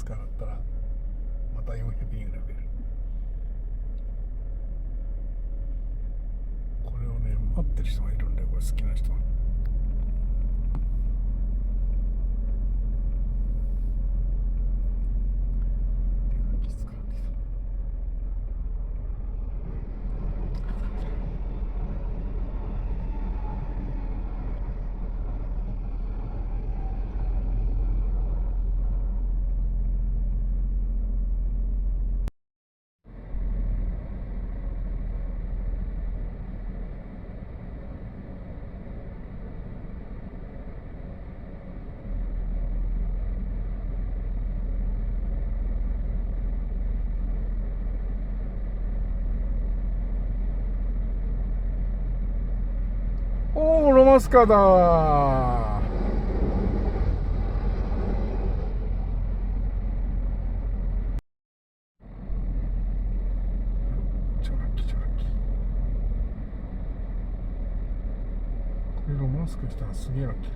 スカだったらまた400円ぐらい増える。これをね待ってる人がいるんだよ、これ好きな人は。手がきつくなってきた。おー、ロマスカだー。超ラッキー超ラッキー。これロマスクしたらすげえラッキー。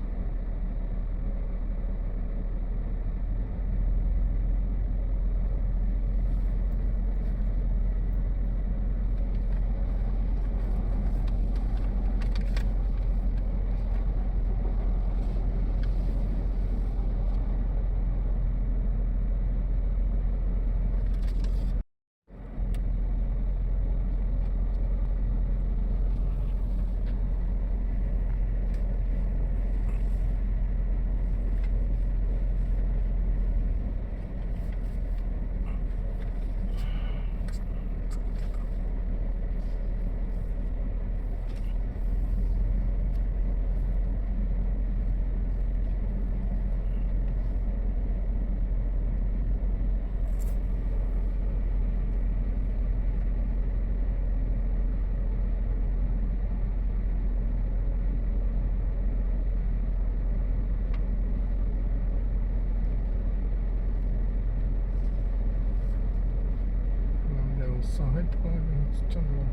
なんでおっさん入ってこないのに映っちゃうんだろう。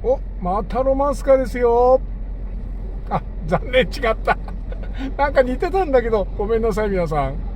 お、またロマンスカーですよ。あ、残念違った。なんか似てたんだけど、ごめんなさい皆さん。